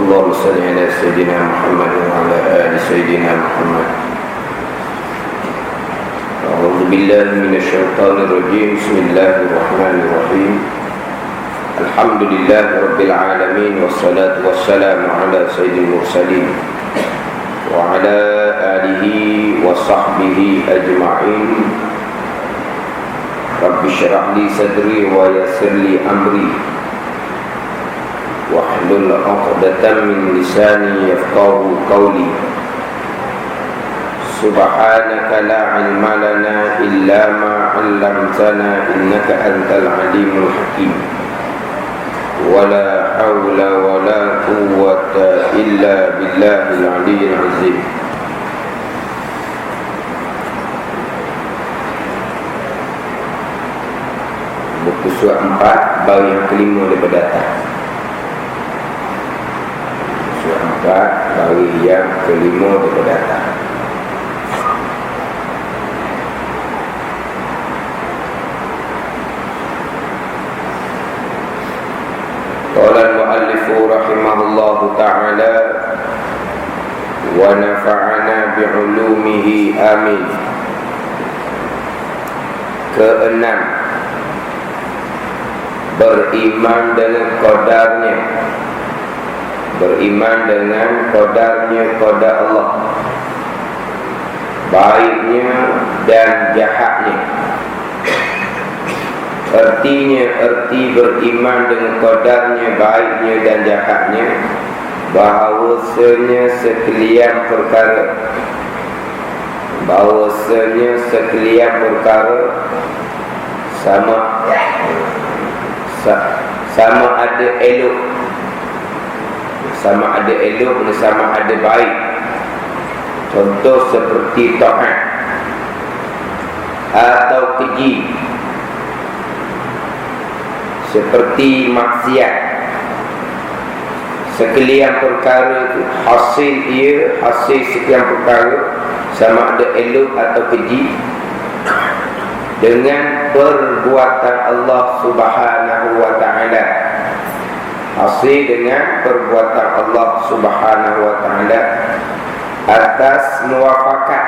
اللهم صل على سيدنا محمد وعلى آل سيدنا محمد. أعوذ بالله من الشيطان الرجيم. بسم الله الرحمن الرحيم. الحمد لله رب العالمين، والصلاة والسلام على سيد المرسلين وعلى آله وصحبه أجمعين. رب اشرح لي صدري ويسر لي أمري واحلل عقدة من لساني يفقهوا قولي. سبحانك لا علم لنا إلا ما علمتنا إنك أنت العليم الحكيم. ولا حول ولا قوة إلا بالله العلي العظيم. Buku surat 4 bab yang kelima daripada atas. Surat 4 bab yang kelima daripada atas. Qala al-muallif rahimahullahu ta'ala wa nafa'ana bi'ulumihi amin. Keenam, beriman dengan qadarnya. Beriman dengan qadarnya, qadar Allah, baiknya dan jahatnya. Artinya, erti beriman dengan qadarnya, baiknya dan jahatnya, bahawasanya sekalian perkara sama ada elok, sama ada baik. Contoh seperti taat atau keji, seperti maksiat. Sekalian perkara itu hasil sekian perkara, sama ada elok atau keji, dengan perbuatan Allah Subhanahu wa ta'ala. Hasil dengan perbuatan Allah Subhanahu wa ta'ala atas muwafakat,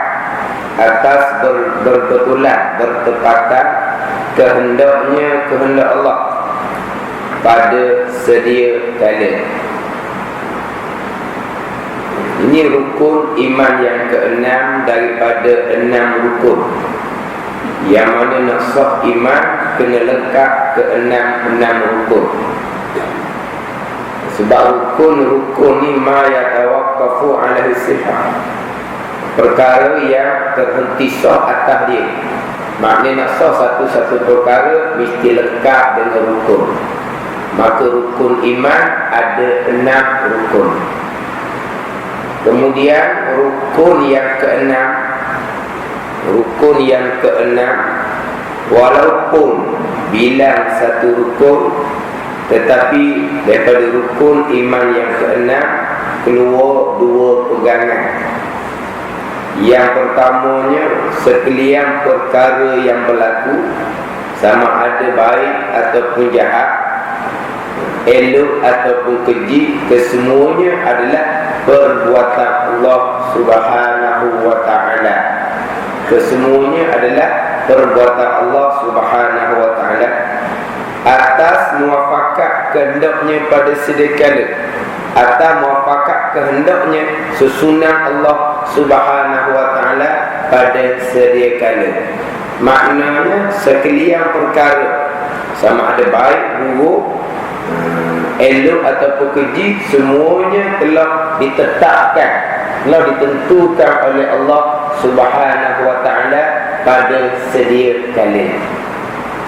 atas berbetulan, bertepatan kehendak Allah pada sedia kala. Ini rukun iman yang keenam daripada 6 rukun, yang mana nak sah iman kena lengkap ke-6 rukun. Sebab rukun ni ma yatawaqqafu alaihi sihah, perkara yang terhenti sah atas dia. Maknanya nak sah satu-satu perkara mesti lengkap dengan rukun. Maka rukun iman ada 6 rukun. Kemudian rukun yang keenam, walaupun bilang satu rukun, tetapi daripada rukun iman yang keenam keluar 2 pegangan. Yang pertamanya, sekalian perkara yang berlaku, sama ada baik ataupun jahat, elok ataupun keji, kesemuanya adalah perbuatan Allah Subhanahu wa ta'ala. Kesemuanya adalah perbuatan Allah Subhanahu wa ta'ala atas muwafakat kehendaknya pada sedia kala, atas muwafakat kehendaknya susunan Allah Subhanahu wa ta'ala pada sedia kala. Maknanya sekalian perkara, sama ada baik, buruk, elok ataupun keji, semuanya telah ditetapkan, telah ditentukan oleh Allah Subhanahu wa ta'ala pada sedia kala,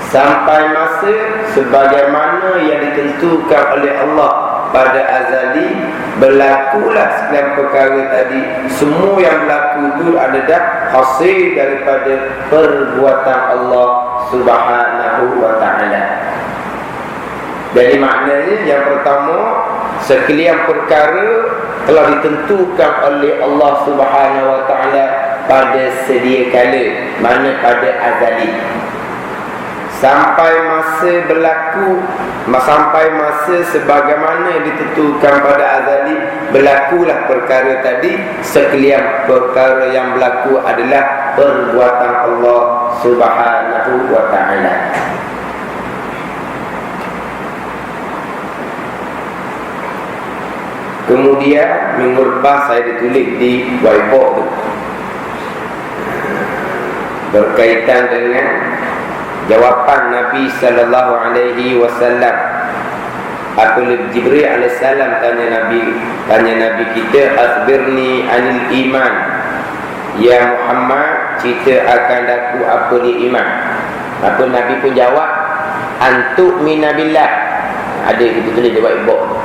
sampai masa sebagaimana yang ditentukan oleh Allah pada azali. Berlakulah sekalian perkara tadi. Semua yang berlaku itu adalah hasil daripada perbuatan Allah Subhanahu wa ta'ala. Jadi maknanya yang pertama, sekalian perkara telah ditentukan oleh Allah Subhanahu wa ta'ala pada sedia kala, mana pada azali. Sampai masa berlaku, sampai masa sebagaimana ditentukan pada azali, berlakulah perkara tadi. Sekalian perkara yang berlaku adalah perbuatan Allah Subhanahu wa ta'ala. Kemudian minggu lepas saya ditulis di whiteboard tu berkaitan dengan jawapan Nabi sallallahu alaihi wasallam. Apabila Jibril alaihissalam tanya Nabi kita, akhbirni anil iman ya Muhammad, cerita akan aku apa ni iman. Apa Nabi pun jawab, antu'mina billah. Ada kita tulis di whiteboard.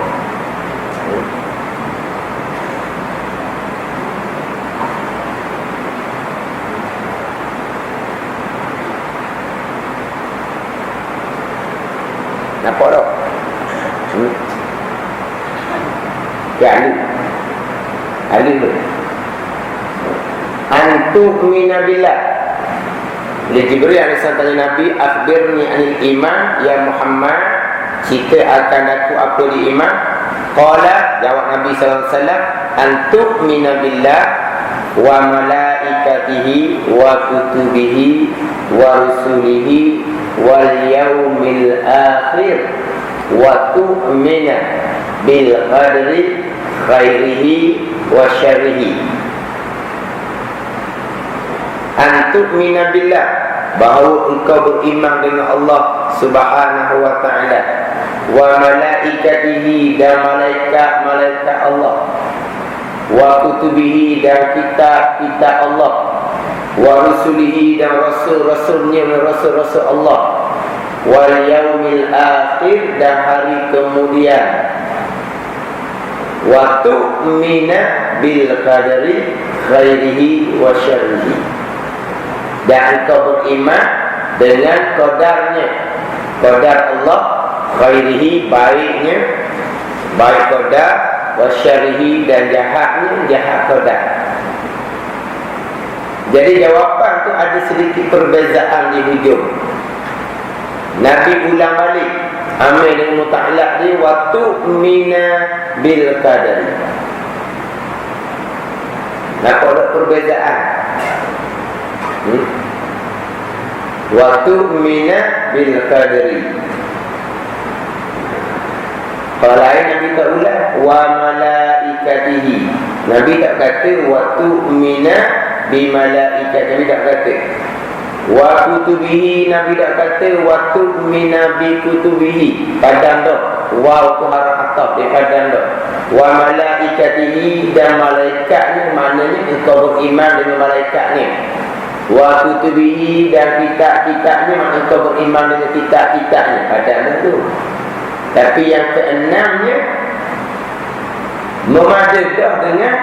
Nampak tak? Ya, Ali tu. Antu'mina billah. Bila Jibril alaihissalam tanya Nabi, akhbirni anil iman ya Muhammad, cerita akan aku apa di iman. Qala, jawab Nabi sallallahu alaihi wasallam, antu'mina billah wa malaikatihi wa kutubihi wa rusulihi wal yaumil akhir wa tu'mina bil qadri khairihi wa syarrihi. Antu'mina billah, bahawa engkau beriman dengan Allah Subhanahu wa ta'ala, wa malaikatihi, dan malaikat-malaikat Allah, wa kutubihi, dan kitab-kitab Allah, wa rusulihi, dan rasul-rasulnya, rasul-rasul Allah, wal yaumil akhir, dan hari kemudian, wa tu'mina bil qadari khairihi wa syarrihi, dan engkau beriman dengan qadarnya, qadar Allah, khairihi, baiknya, baik qadar, wa syarrihi, dan jahatnya, jahat qadar. Jadi jawapan tu ada sedikit perbezaan di hujung. Nabi ulang balik amil dengan muta'alaq dia, wa tu'mina bil qadari. Nampak ada perbezaan? Wa tu'mina bil qadri. Kalau lain Nabi tak ulang, wa malaikatihi. Nabi tak kata wa tu'mina bi malaikatihi. Nabi tak kata wa kutubihi. Nabi tak kata wa tu'mina bi kutubihi. Padam dah. Wa tu harap ataf dia padam dah. Wa malaikatihi, dan malaikatnya, maknanya engkau beriman dengan malaikatnya. Wa kutubihi, dan kitab-kitabnya, maknanya engkau beriman dengan kitab-kitabnya. Padam dah tu. Tapi yang keenamnya memadadah dengan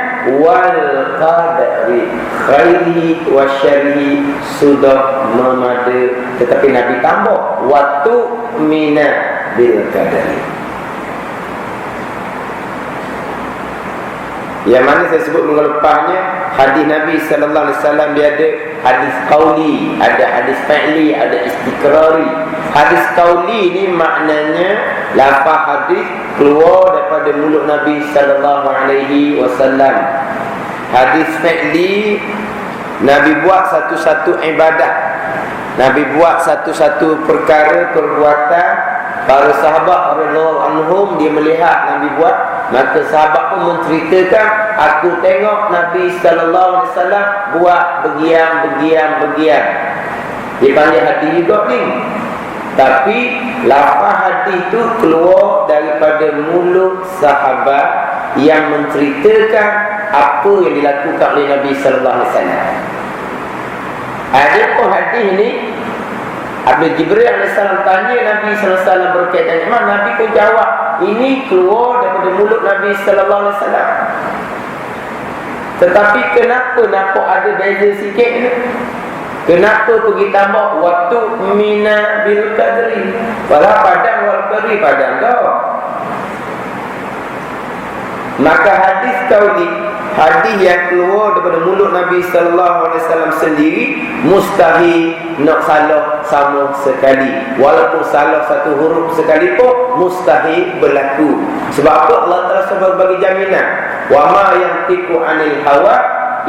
wal qadari khairi wa syarri, sudah memada. Tetapi Nabi tambah wa tu'mina bil qadari. Yang mana saya sebut minggu lepasnya, hadis Nabi sallallahu alaihi wasallam dia ada hadis qauli, ada hadis fi'li, ada istiqrari. Hadis qauli ni maknanya lafaz hadis keluar daripada mulut Nabi sallallahu alaihi wasallam. Hadis fi'li, Nabi buat satu-satu ibadat, Nabi buat satu-satu perkara, perbuatan. Para sahabat radhiyallahu anhum dia melihat Nabi buat, maka sahabat pun menceritakan, aku tengok Nabi sallallahu alaihi wasallam buat begian. Dia panggil hadis juga ni. Tapi lafaz hadis itu keluar daripada mulut sahabat yang menceritakan apa yang dilakukan oleh Nabi sallallahu alaihi wasallam. Adapun hadis ni, Abdul Jibril alaihissalam tanya Nabi sallallahu alaihi wasallam berkaitan dengan, Nabi pun jawab, ini keluar daripada mulut Nabi sallallahu alaihi wasallam. Tetapi kenapa nampak ada beza sikit ni? Kenapa pergi tambah waktu mina bil qadri? Padahal padang wal qadri padang dah. Maka hadis qauli, hadis yang keluar daripada mulut Nabi sallallahu alaihi wasallam sendiri mustahil nak salah sama sekali. Walaupun salah satu huruf sekalipun mustahil berlaku. Sebab apa? Allah Taala sebab bagi jaminan. wa ma yantiqu 'anil hawa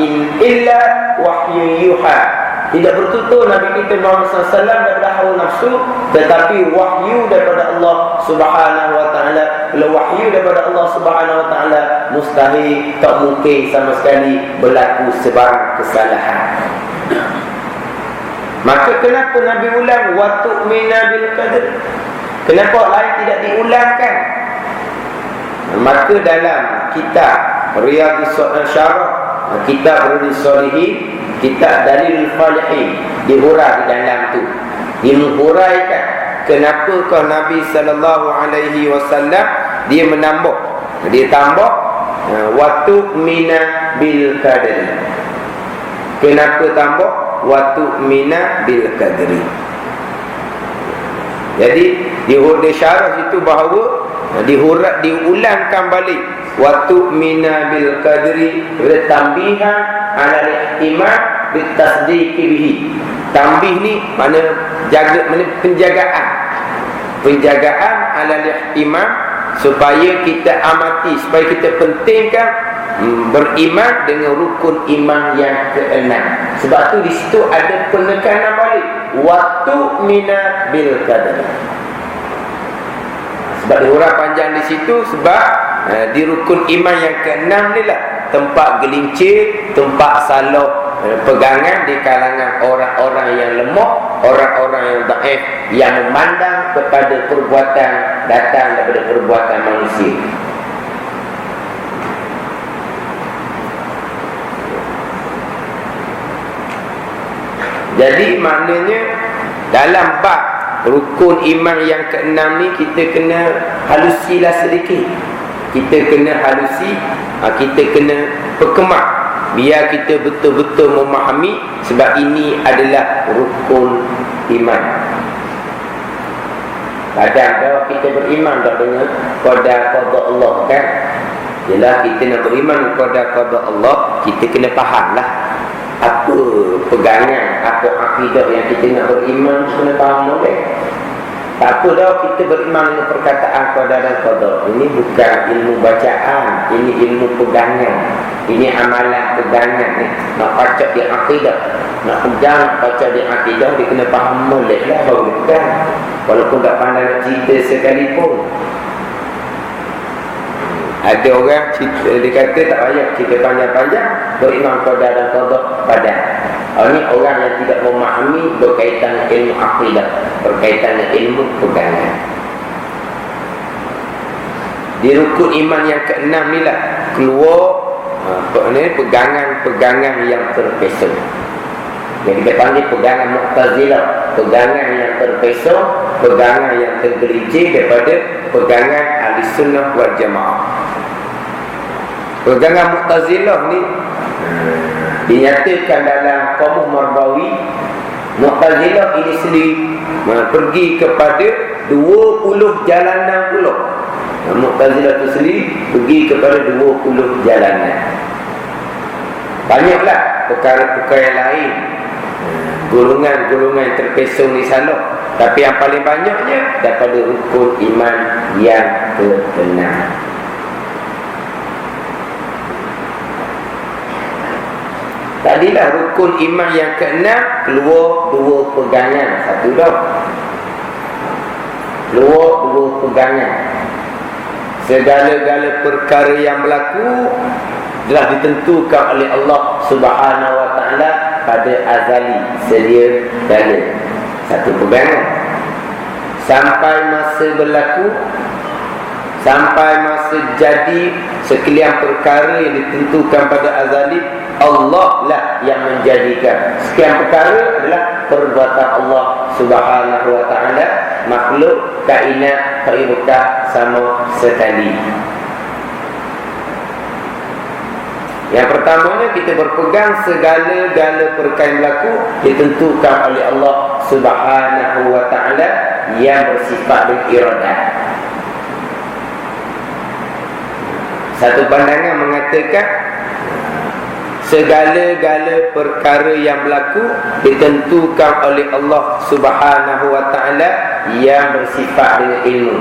in illa wahyu yuha. Tidak bertutur Nabi kita Muhammad SAW daripada hawa nafsu, tetapi wahyu daripada Allah Subhanahu wa taala. Kalau wahyu daripada Allah Subhanahu wa taala, mustahil, tak mungkin sama sekali berlaku sebarang kesalahan. Maka kenapa Nabi ulang wa tu'mina bil qadar? Kenapa lain tidak diulangkan? Maka dalam kitab Riyadhus Syarah, kitab Riyadhus Shalihin, kitab Dalilul Falihin, dihurai di dalam tu. Dia menghuraikan kenapakah Nabi sallallahu alaihi wasallam dia menambah, dia tambah wa tu'mina bil qadar. Kenapa tambah wa tu'mina bil qadri? Jadi di syarah itu bahawa diulangkan balik wa tu'mina bil qadri tambihan ala al-ihtimam bit tasdiq bihi. Tambih ni mana jaga, mana penjagaan ala al-ihtimam, supaya kita amati, supaya kita pentingkan beriman dengan rukun iman yang keenam. Sebab tu di situ ada penekanan balik wa tu'mina bil qadar. Sebab diurang panjang di situ, sebab di rukun iman yang keenam ni lah tempat gelincir, tempat salah pegangan di kalangan orang-orang yang lemah, orang-orang yang dhaif, yang memandang kepada perbuatan datang daripada perbuatan manusia. Jadi maknanya dalam bab rukun iman yang keenam ni, kita kena halusilah sedikit. Kita kena halusi, kita kena perkemak, biar kita betul-betul memahami. Sebab ini adalah rukun iman. Kadang kalau kita beriman tak dengan qada Allah kan, ialah kita nak beriman kepada qada Allah, kita kena fahamlah apa pegangan, apa akidah yang kita nak beriman, kena faham boleh. Tak apa dah kita beriman dengan perkataan qada dan qadar. Ini bukan ilmu bacaan, ini ilmu pegangan, ini amalan pegangan ni. Nak baca di akidah, nak pegang baca di akidah, dia kena faham boleh lah baru pegang. Walaupun tak pandai nak cerita sekalipun. Ada orang cerita, dia kata tak payah cerita panjang-panjang, beriman qada dan qadar badan. Ini orang yang tidak memahami berkaitan dengan ilmu akidah, berkaitan dengan ilmu pegangan. Di rukun iman yang keenam ni lah keluar pegangan-pegangan yang terpesong. Yang kita panggil pegangan Mu'tazilah, pegangan yang terpesong, pegangan yang tergelincir daripada pegangan Ahlussunnah wal Jamaah. Pegangan Mu'tazilah ni dinyatakan dalam Qamuh Marbawi. Mu'tazilah ini sendiri pergi kepada 20 jalanan pula. Mu'tazilah itu sendiri pergi kepada 20 jalanan. Banyaklah perkara-perkara yang lain, golongan-golongan yang terpesong di sana. Tapi yang paling banyaknya daripada rukun iman yang keenam. Tadilah rukun iman yang keenam keluar 2 pegangan. Satu dah keluar 2 pegangan. Segala-gala perkara yang berlaku telah ditentukan oleh Allah Subhanahu wa taala pada azali, sedia kala. Satu pegangan. Sampai masa berlaku, sampai masa jadi sekalian perkara yang ditentukan pada azali, Allah lah yang menjadikan. Sekian perkara adalah perbuatan Allah Subhanahu wa taala. Makhluk kainat tak bukan sama sekali. Yang pertamanya, kita berpegang segala-gala perkara yang berlaku ditentukan oleh Allah Subhanahu wa taala yang bersifat iradah. Satu pandangan mengatakan segala-gala perkara yang berlaku ditentukan oleh Allah Subhanahu wa taala yang bersifat dengan ilmu.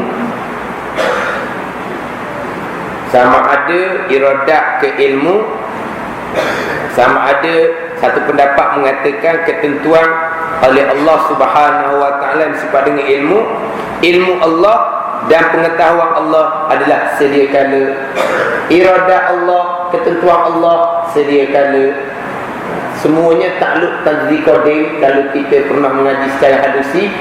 sama ada iradat ke ilmu, sama ada satu pendapat mengatakan ketentuan oleh Allah Subhanahu wa taala bersifat dengan ilmu Allah dan pengetahuan Allah adalah sedia kala. Iradat Allah, ketentuan Allah sedia kala. Semuanya takluk tadri qadim. Kalau kita pernah mengaji secara halusi,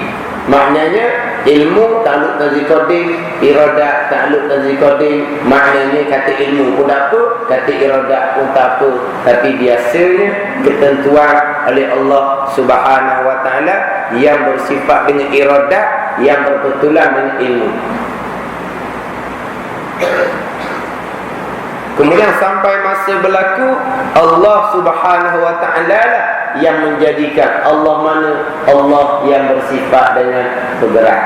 maknanya ilmu takluk tadri qadim, iradat takluk tadri qadim. Maknanya kata ilmu pun tak apa, kata iradat pun tak apa. Tapi biasanya ketentuan oleh Allah Subhanahu wa taala yang bersifat dengan iradat, yang berbetulan dengan ilmu. Kemudian sampai masa berlaku, Allah Subhanahu wa taala lah yang menjadikan. Allah mana? Allah yang bersifat dengan bergerak.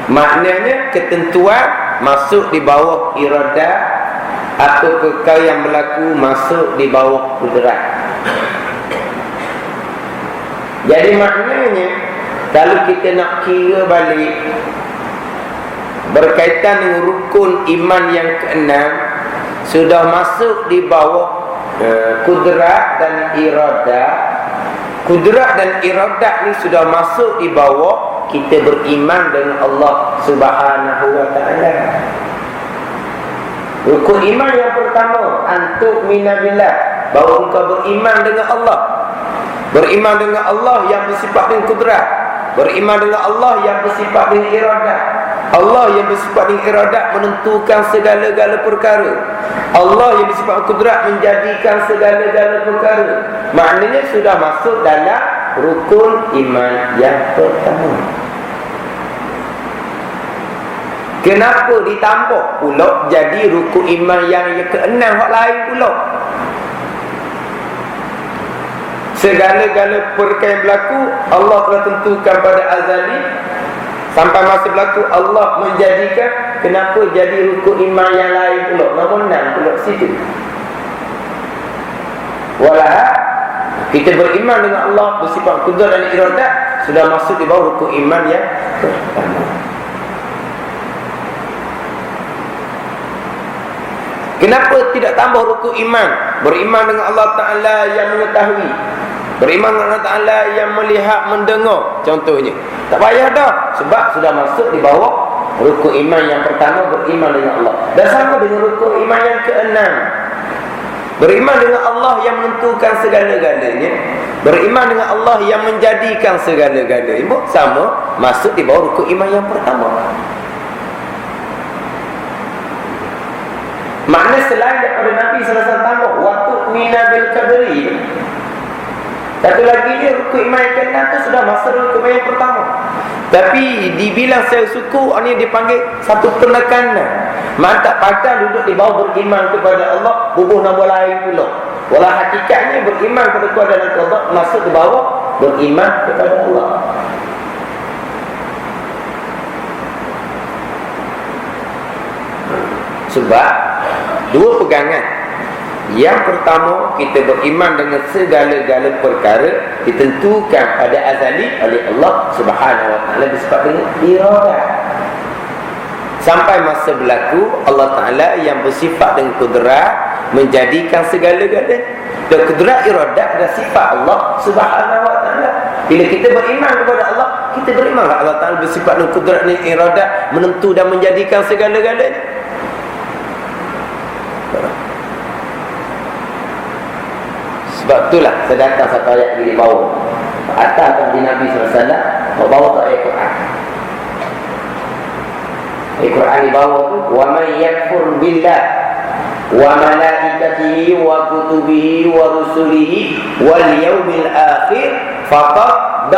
Maknanya ketentuan masuk di bawah iradat, atau perkara yang berlaku masuk di bawah bergerak. Jadi maknanya kalau kita nak kira balik berkaitan dengan rukun iman yang keenam, sudah masuk di bawah kudrat dan iradat. Kudrat dan iradat ni sudah masuk di bawah kita beriman dengan Allah Subhanahu wa taala. Rukun iman yang pertama, antuk minabillah, bahawa engkau beriman dengan Allah. Beriman dengan Allah yang bersifat dengan kudrat, beriman dengan Allah yang bersifat dengan iradat. Allah yang bersifat dengan iradat menentukan segala-gala perkara. Allah yang bersifat kudrat menjadikan segala-gala perkara. Maknanya sudah masuk dalam rukun iman yang pertama. Kenapa ditambah pula jadi rukun iman yang keenam hak lain pula? Segala-gala perkara yang berlaku Allah telah tentukan pada azali. Sampai masa berlaku Allah menjadikan. Kenapa jadi rukun iman yang lain pula? Nombor 6 pula situ. Walah kita beriman dengan Allah bersifat kudrat dan iradat, sudah masuk di bawah rukun iman yang pertama. Kenapa tidak tambah rukun iman? Beriman dengan Allah Ta'ala yang mengetahui, beriman dengan Allah Ta'ala yang melihat, mendengar, contohnya. Tak payah dah, sebab sudah masuk di bawah rukun iman yang pertama, beriman dengan Allah. Dan sama dengan rukun iman yang keenam, beriman dengan Allah yang menentukan segala-galanya, beriman dengan Allah yang menjadikan segala-galanya. Sama, masuk di bawah rukun iman yang pertama. Makna selain daripada Nabi SAW tambah waktu minabil qadri. Satu lagi dia rukun iman yang keenam tu sudah masuk rukun iman yang pertama. Tapi dibilang saya suku, ini dipanggil satu penekanan. Mantap patah duduk di bawah beriman kepada Allah, bubuh nombor lain pula. Walau hakikatnya beriman kepada Tuhan dan Allah, masuk di bawah beriman kepada Allah. Sebab dua pegangan. Yang pertama, kita beriman dengan segala-gala perkara ditentukan pada azali oleh Allah Subhanahu wa taala bersifat dengan iradat. Sampai masa berlaku Allah Ta'ala yang bersifat dengan kudrat menjadikan segala-galanya. Dan kudrat iradat adalah sifat Allah Subhanahu wa taala. Bila kita beriman kepada Allah, kita beriman Allah Ta'ala bersifat dengan kudrat dan iradat, menentu dan menjadikan segala-galanya. Sebab itulah saya datang satu ayat di bawah atas di Nabi SAW, bawah tu ayat Quran. Ayat Quran di bawah tu, wa man yakfur billah wa malaikatihi wa kutubihi wa rusulihi wal yaumil akhir faqad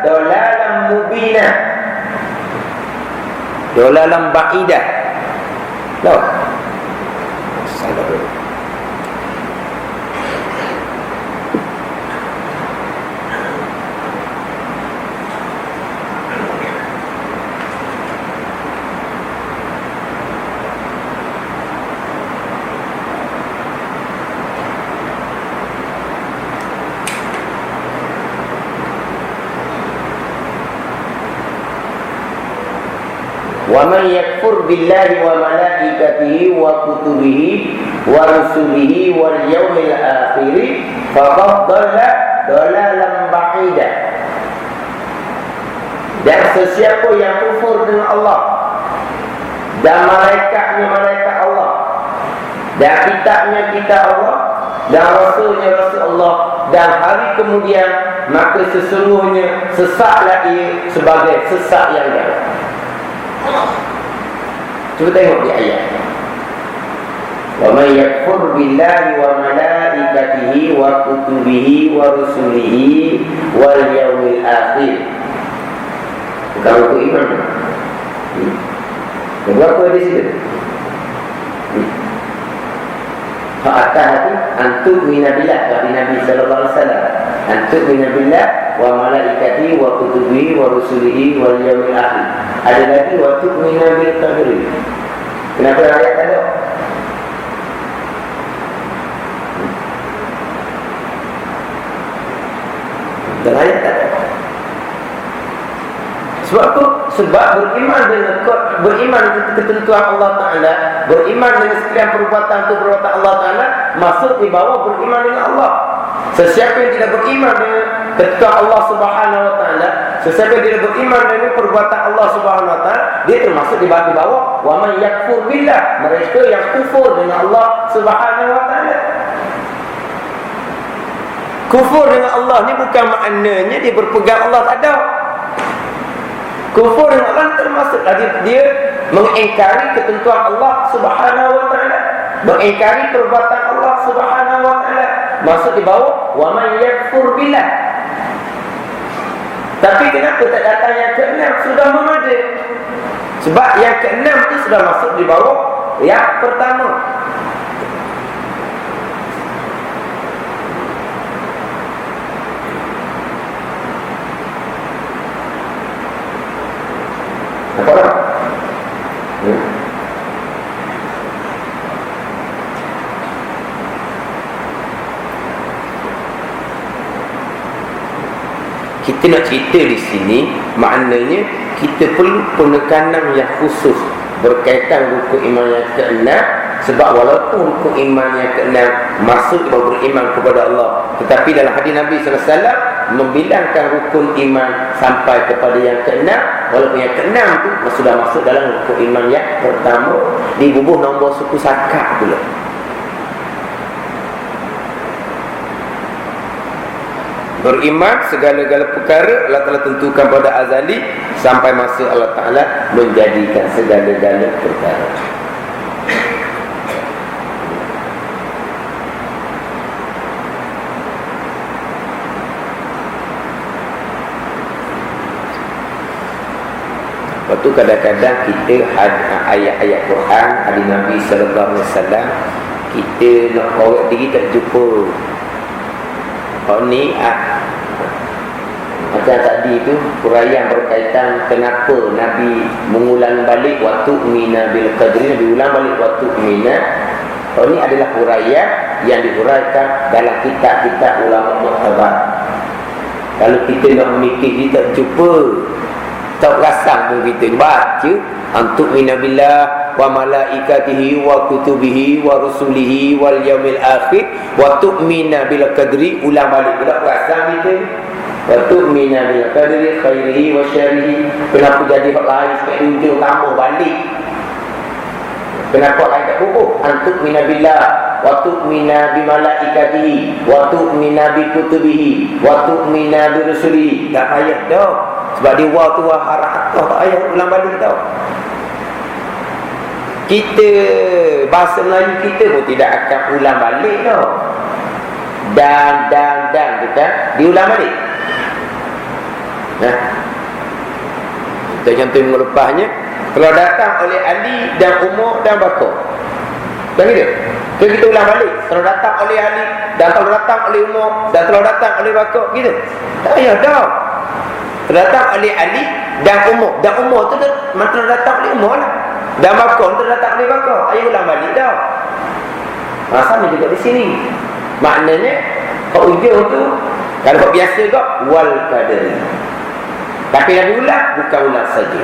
dalalan mubina, dalalan ba'idah. Tahu? Salah. Wa man yakfur billahi wa malaikatihi wa kutubihi wa rusulihi wal yawmil akhir faqad dhalla dhalalan ba'ida. Dan sesiapa yang kufur dengan Allah dan malaikatnya malaikat Allah dan kitabnya kitab Allah dan rasulnya rasul Allah dan hari kemudian, maka sesungguhnya sesatlah ia sebagai sesat yang jauh. Cuba tengok di ayat. Wa may yakfur billahi wa malaikatihi wa kutubihi wa rusulihi wal yawmil akhir. Bukan untuk iman. Berapa di situ? Fa'atahati antuk minabillah, kata Nabi sallallahu alaihi wasallam. Antuk minabillah wa malaikatihi wa kutubihi wa rusulihi wal yawmil akhir. Ada lagi wa tu'mina bil qadri. Kenapa ayat ada? Dan ayat ada. Sebab apa? Sebab beriman dengan ketentuan Allah Ta'ala, beriman dengan sekalian perbuatan Allah Ta'ala, masuk di bawah beriman dengan Allah. Sesiapa yang tidak beriman dengan ketentuan Allah Subhanahu Wa Ta'ala, sesiapa yang tidak beriman dengan perbuatan Allah Subhanahu Wa Ta'ala, dia termasuk di bawah wa man yakfur billah, mereka yang kufur dengan Allah Subhanahu Wa Ta'ala. Kufur dengan Allah ni bukan maknanya dia berpegang Allah tak ada. Kufur dengan Allah termasuk dia mengingkari ketentuan Allah Subhanahu Wa Ta'ala, mengingkari perbuatan Allah Subhanahu Wa Ta'ala, masuk di bawah wa man yakfur billah. Tapi kenapa tak datang yang ke-6? Sudah memadai. Sebab yang ke-6 itu sudah masuk di bawah yang pertama. Apa orang? Kita nak cerita di sini, maknanya kita perlu penekanan yang khusus berkaitan rukun iman yang ke-6. Sebab walaupun rukun iman yang ke-6 masuk beriman kepada Allah, tetapi dalam hadis Nabi SAW membilangkan rukun iman sampai kepada yang ke-6. Walaupun yang ke-6 tu sudah masuk dalam rukun iman yang pertama, dibubuh nombor suku sakat pula. Beriman segala-gala perkara Allah Ta'ala tentukan pada azali sampai masa Allah Ta'ala menjadikan segala-gala perkara. Lepas tu kadang-kadang kita ayat-ayat Quran, hadis Nabi sallallahu alaihi wasallam, kita nak korek diri tak jumpa. Ni macam tadi tu huraian berkaitan kenapa Nabi mengulang balik waktu mina bil qadri, Nabi ulang balik waktu mina. Ni adalah huraian yang dihuraikan dalam kitab-kitab ulama muktabar. Kalau kita nak memikir, kita tak jumpa, tak rasang pun kita baca antuk minabillah wa malaikatihi wa kutubihi wa rusulihi wal yaumil akhir wa tu'mina bil qadri, ulang balik pula rasang kita wa tu'mina bil qadri khairihi wa syarrihi. Kenapa jadi hak lain sekali ujung tambah balik? Kenapa ayat bubuh antuk minabillah wa tu'mina bi malaikatihi wa tu'mina bi kutubihi wa tu'mina bi rusulihi? Tak payah dah. Sebab dia wa tu harah tak payah ulang balik tau. Kita bahasa Melayu kita pun tidak akan ulang balik tau. Dan kita diulang balik. Kita contoh minggu lepasnya, kalau datang oleh Ali dan Umar dan Bakar, kan gitu? Kalau kita ulang balik, kalau datang oleh Ali dan kalau datang oleh Umar dan kalau datang oleh Bakar, gitu. Tak payah dah. Terdatang oleh Ali dan Umar. Dan Umar tu terdatang oleh Umar lah. Dan Bakar terdatang oleh Bakar. Ayah ulang balik dah. Sama juga di sini. Maknanya kat ujung tu, kalau kat biasa kat wal qadari. Tapi Nabi ulang, bukan ulang saja.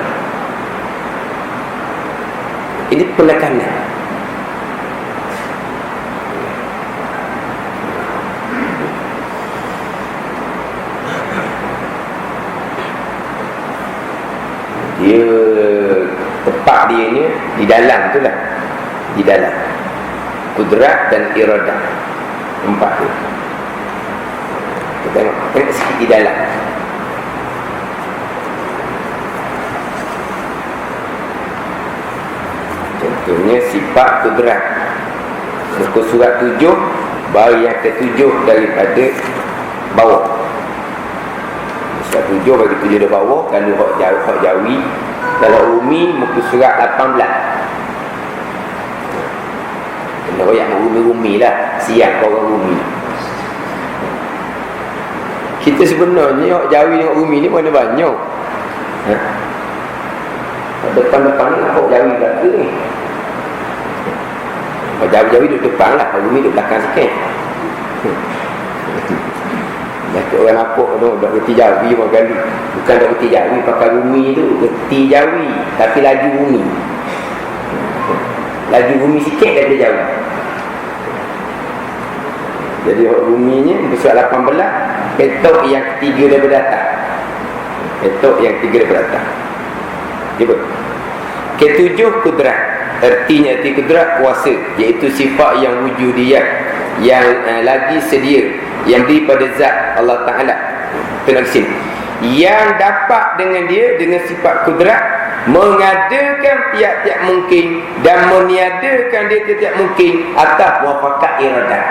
Ini penekanan. Dia tepat dia ni di dalam tu lah, di dalam kudrat dan iradah, empat tu. Kita tengok sikit di dalam. Contohnya sifat kudrat, muka surat 7, baris yang ke-7 daripada bawah. Surat 7 bagi 7 dari bawah. Kalau hak jawi, kalau umi muka surat 18. Kena royak rumi lah, siang kau orang rumi. Kita sebenarnya hak jawi dengan umi ni mana banyak. Depan-depan ni hak jawi belakang ni. Hak jawi duduk depan lah, hak umi duduk belakang sikit. Datuk orang apa tu, dah reti jawi makan. Bukan dah reti jawi, pakai rumi tu reti jawi, tapi laju rumi. Laju rumi sikit daripada jawi. Jadi ruminya bersurat 18, petok yang ketiga daripada atas. Petok yang ketiga daripada atas. Cuba. Ketujuh kudrat. Artinya arti kudrat kuasa, iaitu sifat yang wujudiyah, yang lagi sedia, yang daripada zat Allah Ta'ala. Tengok sini, yang dapat dengan dia, dengan sifat kudrat, mengadakan tiap-tiap mungkin dan meniadakan dia tiap-tiap mungkin atas muafakat iradah.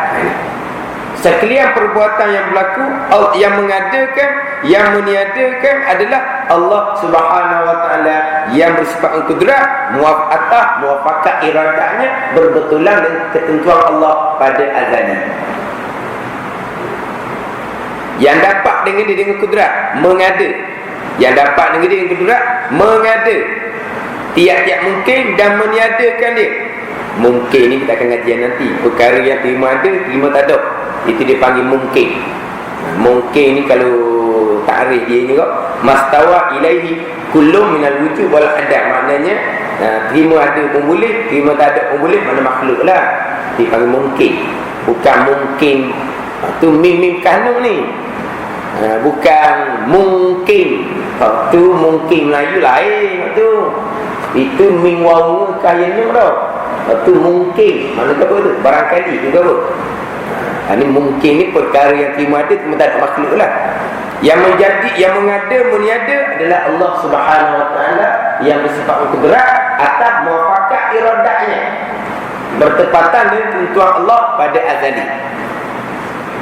Sekalian perbuatan yang berlaku, yang mengadakan, yang meniadakan adalah Allah Subhanahu Wa Ta'ala, yang bersifat kudrat, atas muafakat iradahnya, berbetulan dengan ketentuan Allah pada azali. Yang dapat dengan dia dengan kudrat, mengada. Yang dapat dengan dia dengan kudrat, mengada tiap-tiap mungkin dan meniadakan dia. Mungkin ni kita akan kajian nanti. Perkara yang terima ada, terima tak ada, itu dia panggil mungkin. Mungkin ni kalau takrif dia juga, mastawa ilaihi kullum minal wujud wal adam. Maknanya terima ada pun boleh, terima tak ada pun boleh, mana makhluk lah. Dia panggil mungkin. Bukan mungkin tu mim kanun ni. Bukan mungkin. Tu mungkin Melayu lain tu. Itu mim wawu kayanya tau. Tu mungkin. Mana apa tu? Barangkali juga apa? Ini mungkin ni perkara yang terima ada, terima tak ada makhluk lah. Yang menjadi, yang mengada, meniada adalah Allah Subhanahu Wa Ta'ala, yang bersifat kudrat atas muafakat iradahnya, bertepatan dengan ketentuan Allah pada azali.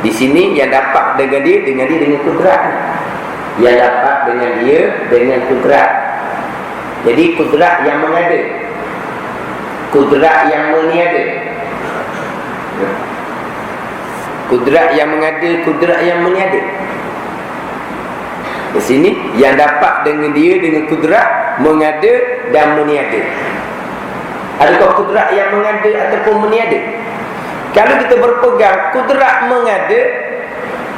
Di sini yang dapat dengan dia dengan kudrat. Yang dapat dengan dia dengan kudrat. Jadi kudrat yang mengada, kudrat yang meniada. Kudrat yang mengada, kudrat yang meniada. Di sini yang dapat dengan dia dengan kudrat, mengada dan meniada. Adakah kudrat yang mengada ataupun meniada? Kalau kita berpegang kudrat mengada,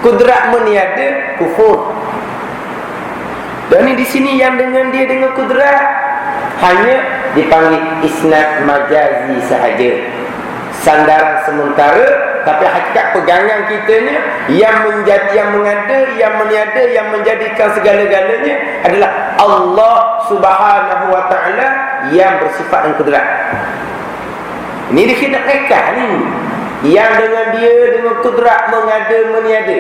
kudrat meniada, kufur. Dan ini di sini yang dengan dia dengan kudrat hanya dipanggil isnad majazi sahaja, sandaran sementara. Tapi hakikat pegangan kita ni, yang menjadi, yang mengada, yang meniada, yang menjadikan segala-galanya adalah Allah Subhanahu Wa Ta'ala, yang bersifat dan kudrat. Ini dikira mereka ni, yang dengan dia dengan kudrat mengada, meniada.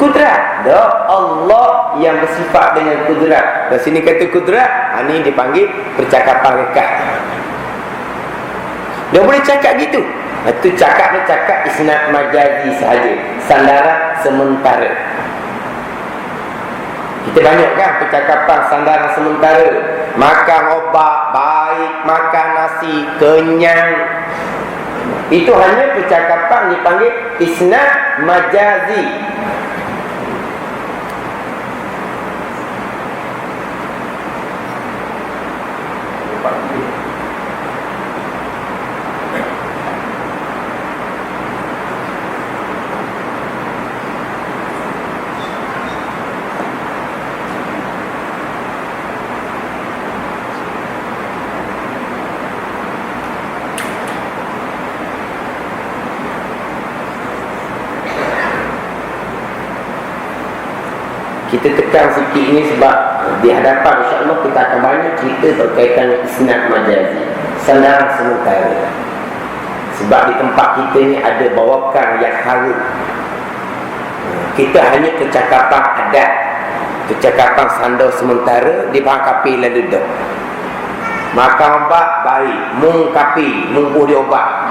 Kudrat dah Allah yang bersifat dengan kudrat. Dan sini kata kudrat, ini dipanggil percakapan mereka. Dia boleh cakap gitu. Itu cakap isnad majazi sahaja, sandaran sementara. Kita banyak kan percakapan sandaran sementara. Makan obat baik, makan nasi kenyang. Itu hanya percakapan dipanggil isnad majazi. kita tekan sikit ni sebab di hadapan insya-Allah kita akan banyak cerita berkaitan dengan isnad majazi, sandaran sementara. Sebab di tempat kita ni ada bawakan yang harum. Kita hanya kecakapan adat, kecakapan sandar sementara di bangkapi lalu dah. Makan obat baik, mung kapi, mung di obat.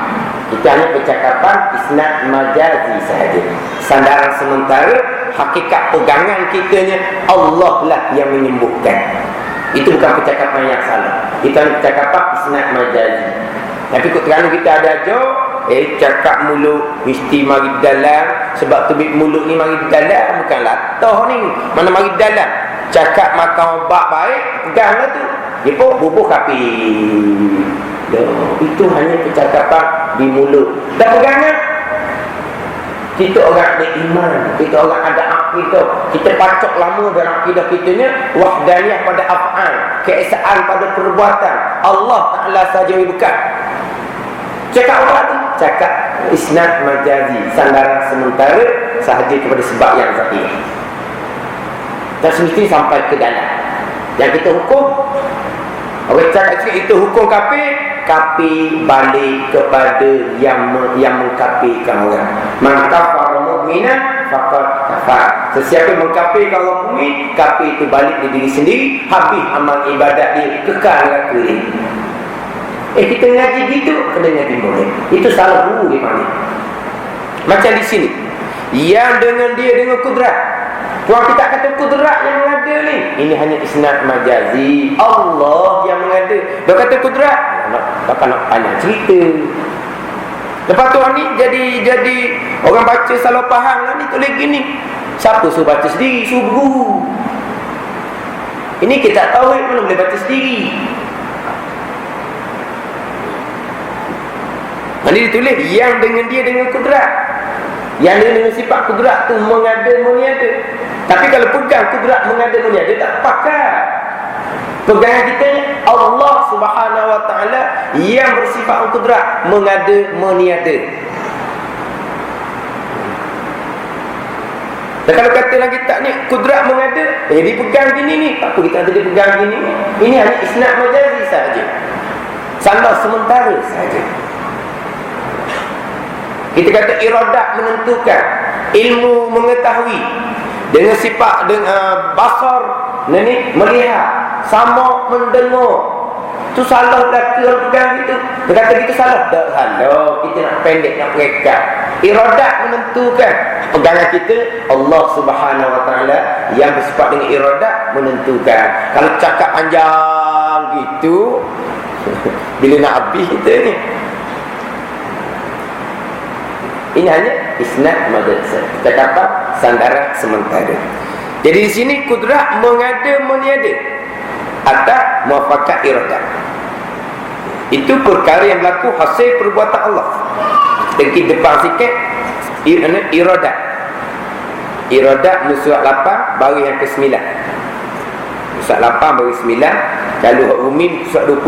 Kita hanya percakapan isnad majazi sahaja. Sandaran sementara, hakikat pegangan kitanya Allah lah yang menyembuhkan. Itu bukan percakapan yang salah. Kita hanya percakapan isnad majazi. Tapi kerana kita ada aja, cakap mulut mesti mari dalam. Sebab tu mulut ni mari dalam, bukan latah ni. Mana mari dalam? Cakap makan obat baik, peganglah tu. Dia pun bubuh kapi. Itu hanya percakapan di mulut. Dan pegangan, kita orang ada iman, kita orang ada akidah. Kita pacok lama dalam akidah kita ni wahdaniyah pada af'al, keesaan pada perbuatan. Allah Ta'ala saja yang bukan. Cakap apa tu? Cakap isnad majazi, sandaran sementara sahaja kepada sebab yang zahir. Dan semestinya sampai ke dalam. Yang kita hukum, orang cakap itu hukum kafir, kafir balik kepada yang mengkafirkan orang. Man kafara mu'minan faqad kafar. Sesiapa yang mengkafirkan orang mukmin, kafir itu balik di diri sendiri, habis amal ibadat dia, kekal neraka dia. Kita ngaji gitu, kena ngaji boleh. Itu salah guru dia panggil. Macam di sini, yang dengan dia dengan kudrat. Tuan kita kata kudrat yang mengada ni, ini hanya isnad majazi. Allah yang mengada. Dia kata kudrat, tak nak panjang cerita. Lepas tu ni jadi orang baca salah faham lah ni, tulis gini. Siapa suruh baca sendiri? Suruh guru. Ini kita tahu mana boleh baca sendiri. Ini ditulis yang dengan dia dengan kudrat. Yang dengan sifat kudrat tu mengada meniada. Tapi kalau pegang kudrat mengada meniada, tak pakai. Pegangan kita ni Allah Subhanahu Wa Taala yang bersifat kudrat mengada meniada. Dan kalau kata lagi tak ni kudrat mengada, dipegang gini ni, tak apa kita ada dia pegang gini ni. Ini hanya isnad majazi sahaja, sandar sementara sahaja. Kita kata iradat menentukan, ilmu mengetahui, dengan sifat dengan basar ni melihat, sama mendengar. Tu salah dah ke pegang gitu. Dia kata gitu salah. Tak salah. Kita nak pendek, nak perekat. Iradat menentukan. Pegangan kita Allah Subhanahu Wa Taala yang bersifat dengan iradat menentukan. Kalau cakap panjang gitu, bila nak habis kita ni. Ini hanya isnad majazi, cakapan sandaran sementara. Jadi di sini kudrat mengada meniada atau muafakat iradat. Itu perkara yang berlaku hasil perbuatan Allah. Kita depan sikit iradat. Iradat surat 8 baris yang ke-9. Surat 8 baris 9. Kalau Rumi surat 20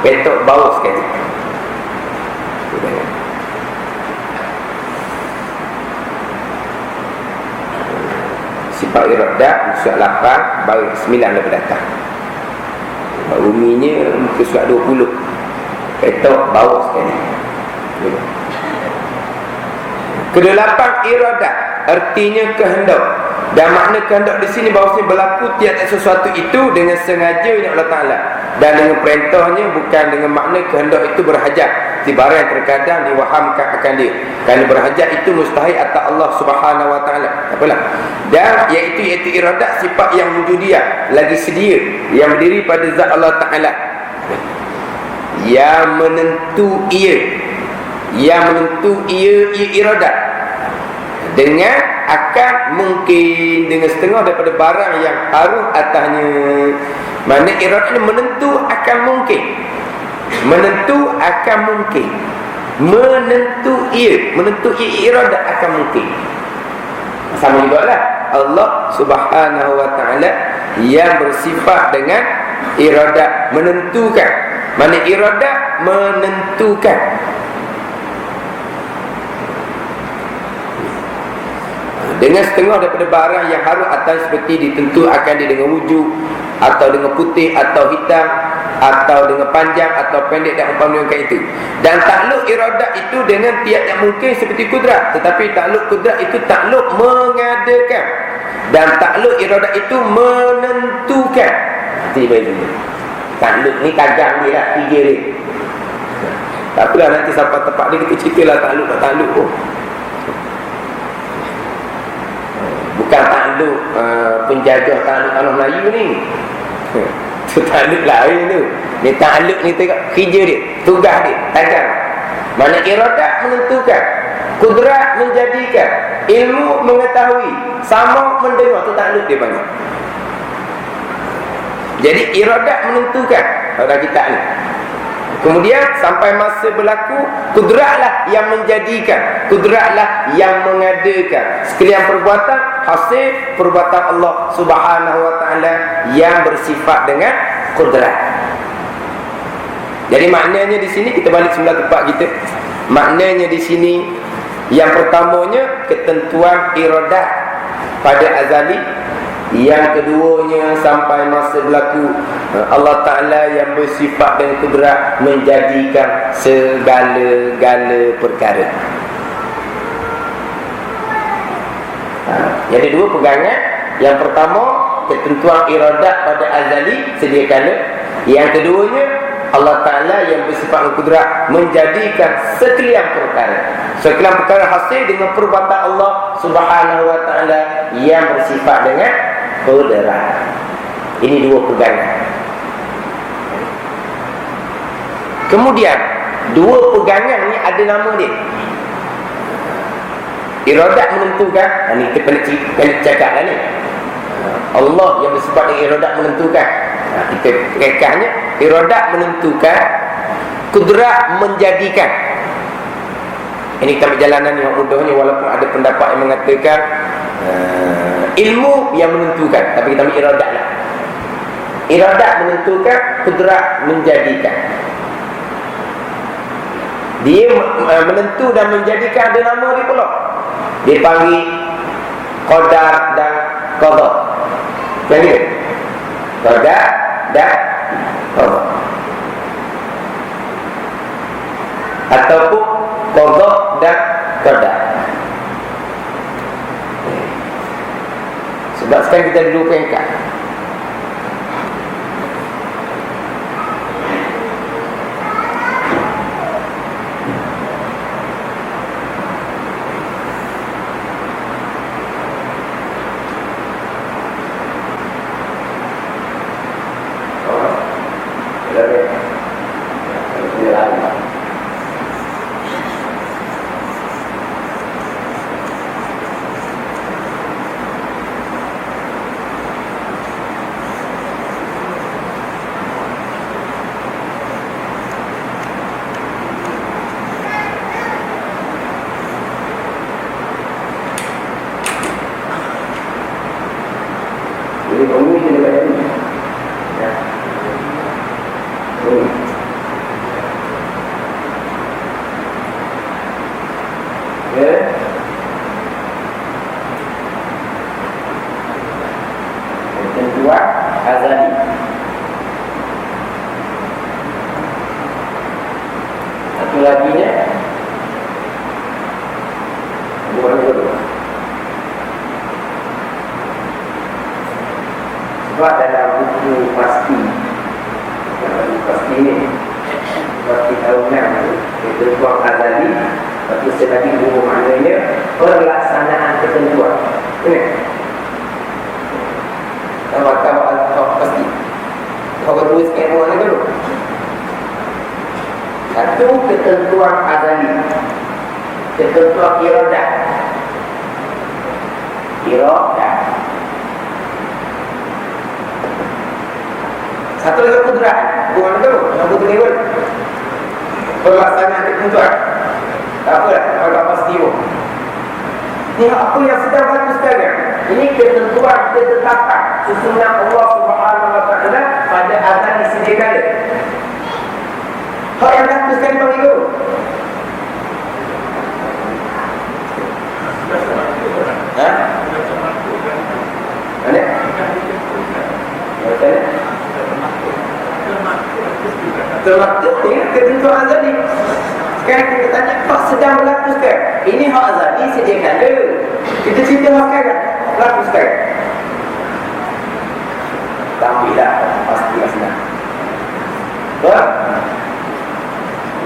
petok bawah sekali. Sifat iradat surat 8 baris 9 lepas datang. Ruminya muka surat 20 petok bawah sekali. Kedelapan iradat artinya kehendak. Dan makna kehendak di sini bahawasanya berlaku tiap sesuatu itu dengan sengaja oleh Allah Ta'ala, dan dengan perintahnya, bukan dengan makna kehendak itu berhajat. Di barang yang terkadang diwahamkan akan dia, kerana berhajat itu mustahil atas Allah Subhanahu Wa Ta'ala. Apalah. Dan iaitu iradat sifat yang wujudiyah, lagi sedia, yang berdiri pada zat Allah Ta'ala, yang menentu ia iradat dengan akan mungkin, dengan setengah daripada barang yang harus atasnya. Mana iradat ini menentu akan mungkin, menentu akan mungkin, menentu ia iradat akan mungkin. Sama juga lah Allah Subhanahu Wa Ta'ala yang bersifat dengan iradat menentukan. Mana iradat menentukan. Dengan setengah daripada barang yang harus atas seperti ditentu akan dia dengan wujud, atau dengan putih, atau hitam, atau dengan panjang, atau pendek dan umpama dengan itu. Dan takluk iradat itu dengan tiap yang mungkin seperti kudrat. Tetapi takluk kudrat itu takluk mengadakan, dan takluk iradat itu menentukan. Tiba itu takluk ni tagang dia lah, tiga dia. Tak apalah, nanti sampai tempat dia kita ceritalah takluk tak takluk pun. Bukan takluk penjaga takluk tanah Melayu ni. Itu takluk lain tu. Ni takluk ni tengok kerja dia, tugas dia, tagang. Mana iradat menentukan, kudrat menjadikan, ilmu mengetahui, sama mendengar, tu takluk dia banyak. Jadi iradat menentukan pada kita ni. Kemudian sampai masa berlaku, kudratlah yang menjadikan, kudratlah yang mengadakan. Sekalian perbuatan hasil perbuatan Allah Subhanahu wa taala yang bersifat dengan kudrat. Jadi maknanya di sini, kita balik semula tempat kita. Maknanya di sini, yang pertamanya ketentuan iradat pada azali. Yang keduanya sampai masa berlaku, Allah Ta'ala yang bersifat dan kudrat menjadikan segala-gala perkara. Jadi dua pegangan. Yang pertama, ketentuan iradat pada azali sedia kala. Yang keduanya, Allah Ta'ala yang bersifat dan kudrat menjadikan sekalian perkara. Sekalian perkara hasil dengan perbuatan Allah Subhanahu wa Ta'ala yang bersifat dengan kudrat. Ini dua pegangan. Kemudian dua pegangan ni ada nama dia. Iradat menentukan. Ini kita kena cakap lah ni. Allah yang bersifat dengan iradat menentukan. Kita rekahnya, iradat menentukan, kudrat menjadikan. Ini kita perjalanan yang mudahnya, walaupun ada pendapat yang mengatakan ilmu yang menentukan, tapi kita ambil iradat lah. Iradat menentukan, kudrat menjadikan. Dia menentu dan menjadikan, ada nama dia pula. Dia panggil qadar dan qadha. Jadi qadar dan qadha, ataupun qadha dan qadar. Sebab sekarang kita ada dua peringkat. Ketentuan azali. Satu lagi ni sebab dalam buku pasti, ni pasti tahunan ketentuan azali. Lepas tu saya tadi buku maknanya pelaksanaan ketentuan. Ini Kau pasti kau berdua sikit mana dulu. Satu, ketentuan azali, ketentuan iradat. Satu lagi kudrat. Bukan dulu, satu level pelaksanaan ketentuan. Tak apalah, kalau pasti pun. Ini apa yang sedang berlaku sekarang. Ini ketentuan, ketetapan susunan Allah Subhanahu wa taala pada azal disediakan. Hak yang berlaku sekarang bagi tu. Ha? Termasuk ni ketentuan azali. Sekarang kita tanya, hak sedang berlaku sekarang. Ini hak azali sedia kala. Kita cerita hak sekarang, berlaku sekarang. Tampillah, pastilah senang. Betul?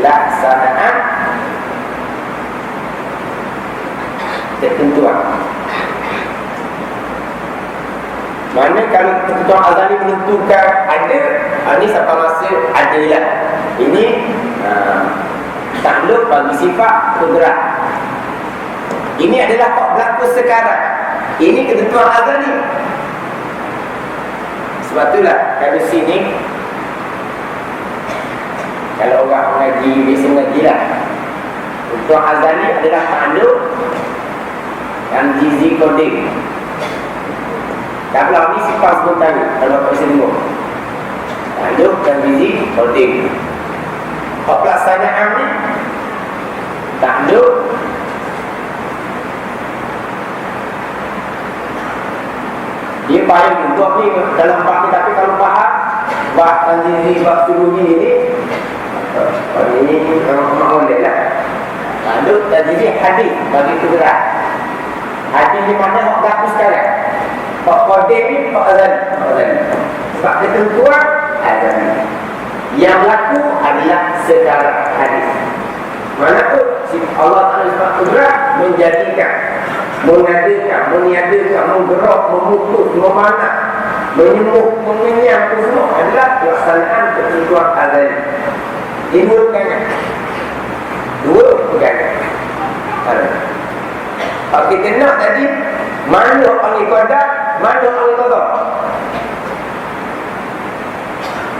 Laksanaan ketentuan. Mana kalau ketentuan azali menentukan ada, ini sampai masa ada lah. Ini takluk bagi sifat kudrat. Ini adalah hak berlaku sekarang. Ini ketentuan azali. Sebab itulah kalau sini, kalau orang mengaji, biasa mengaji lah, ketentuan azali adalah takluk dan jizi koding. Kalau ni sifat sementara, kalau tak bisa tengok takluk dan jizi koding. Hak pelaksanaan ni takluk dia payah untuk ni dalam bab ni, tapi kalau faham bab tanzili, bab suruhi ni ini memang boleh lah. Takluk dan jizi hadis bagi kudrat. Hadis ni mana hak berlaku sekarang. Hak koding ni hak azali. Sebab ketentuan azali. Yang berlaku adalah sekarang hadis. Manapun Allah Ta'ala sebab kudrat menjadikan, mengadakan, meniadakan, menggerak, memutus, memanah, menyembuh, mengenyang, itu semua adalah pelaksanaan ketentuan azali. Ini dua pegangan. Dua pegangan. Kalau kita nak tadi, mana panggil qadar, mana panggil qadar.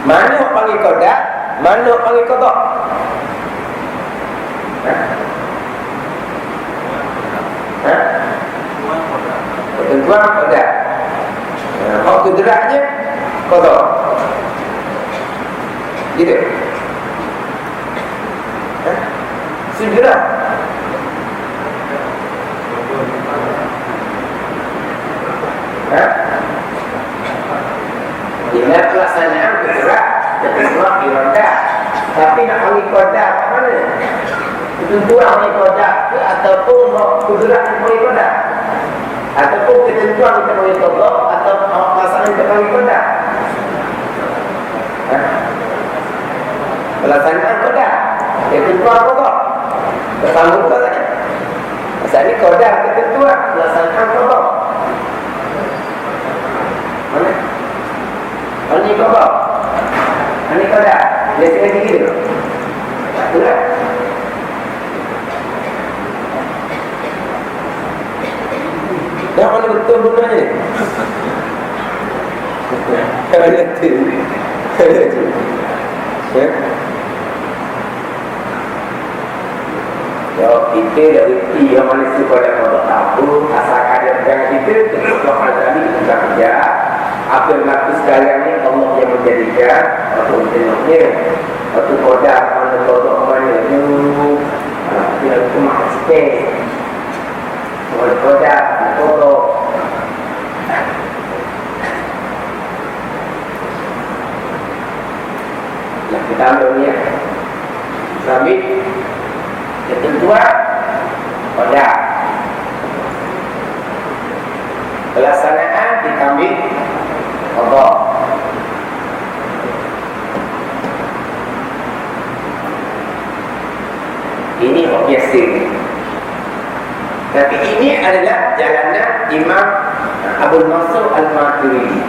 Mana panggil qadar, mana panggil qadar. Ketentuan qadar. Hak kudratnya qadar. Gitu. Segera. Bila pelaksanaan bergerak ketentuan iradah. Tapi nak panggil qadar kat mana? Ketentuan panggil qadar ke ataupun bergerak panggil qadar? Ataupun ketentuan kita panggil qadar atau pelaksanaan kita panggil qadar? Pelaksanaan qadar, ketentuan qadar. Bersambung tak saja. Pasal ni qadar ketentuan, pelaksanaan qadar. Mana? Ini qadar. Ini qadar. Dia sekali gitu. Tak betul. Dah mana betul benda ni? Ada tu. Ada tu. Ya. Kalau kita dah reti yang mana pada qadar tahu, asalkan dia pegang kita, kita azali kita kerja. Apa yang berlaku sekarang ni Allah yang menjadikan atau tengoknya atau qadar mana qadar mana tu dia cuma sikit oleh qadar qadar yang kita ambil ni sabit ketentuan qadar pelaksanaan diambil Allah. Ini biasa. Tapi ini adalah jalanan Imam Abu Mansur Al-Maturidi.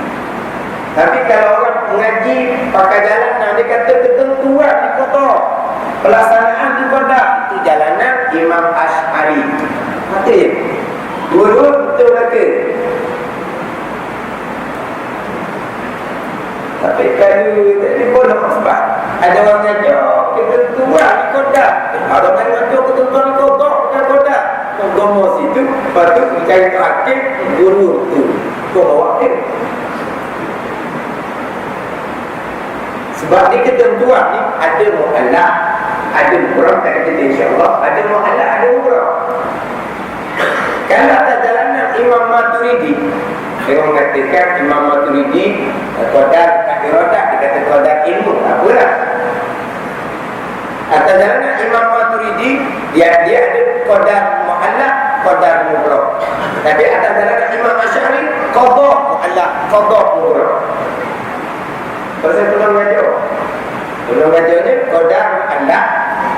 Tapi kalau orang mengaji pakai jalanan, dia kata ketentuan di kota, pelaksanaan di kota, itu jalanan Imam Ash'ari. Kata dia, dua-dua betul kata. Tapi kalau tadi boleh sebab ada orang ngajar ketentuan di kota. Ada orang ngajar ketentuan di kota, bukan kota. Agama situ, patut mencari terakhir guru tu. Kau bawa dia. Sebab ni ketentuan ni ada mu'allah, ada murah, tak kata insyaAllah. Ada mu'allah, ada murah. Kalau atas jalanan Imam Maturidi, dia mengatakan Imam Maturidi qadar iradah, dia kata qadar ilmu, apalah. Dia ada qadar mu'allaq, qadar mubrah. Tapi ada dalam Imam Asy'ari qada mu'allaq, qada mubrah. Pasal tulang ngajar. Tulang ngajar ni qadar mu'allaq,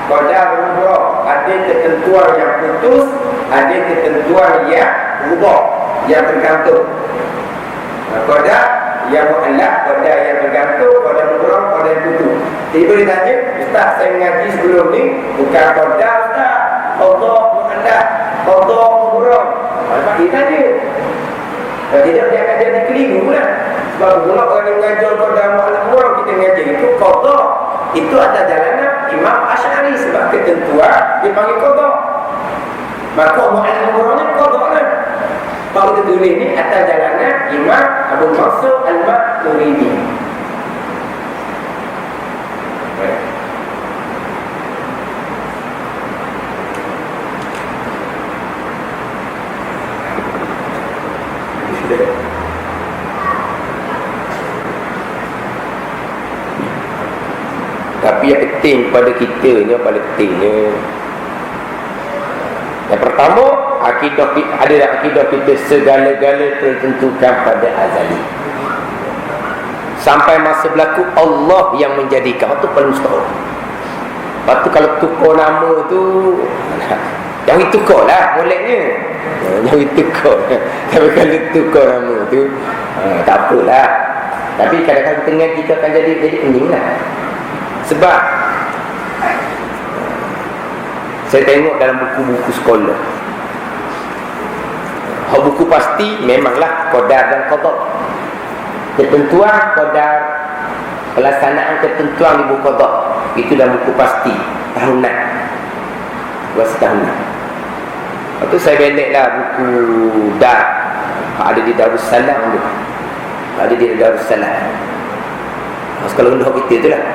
qadar mubrah. Ada ketentuan yang putus, ada ketentuan yang berubah, yang tergantung. Qadar yang mu'allaq, qadar yang tergantung, qadar mubrah, qadar yang putus. Tiba dia tanya, "Ustaz, saya mengaji sebelum ni bukan qadar Ustaz, qada mu'allaq, qada mubrah." Dia tanya. Kalau tidak dia akan jadi keliru lah. Sebab bila orang yang mengajar qadar mu'allaq mubrah, kita mengajar itu qada. Itu atas jalanan Imam Asy'ari sebab ketentuan dipanggil qada. Maka mu'allaq mubrah ni qada lah. Kalau kita tulis ni atas jalanan Imam Abu Mansur Al-Maturidi. Tapi yang penting pada kita ni, paling pentingnya, yang pertama, akidah ada dalam akidah kita segala-gala tertentukan pada azali. Sampai masa berlaku Allah yang menjadikan. Itu paling mustahil. Lepas tu kalau tukar nama tu, jangan tukar lah bolehnya. Jangan tukar. Tapi kalau tukar nama tu, tak apalah. Tapi kadang-kadang tengah kita akan jadi pening lah. Sebab saya tengok dalam buku-buku sekolah, buku pasti memanglah qadar dan qada. Ketentuan qadar, pelaksanaan ketentuan di buku qada itu dalam buku pasti tahunan, buat setahunan. Lepas tu saya beliklah buku dar, ada di Darussalam tu, ada di Darussalam sekolah rendah kita tu lah.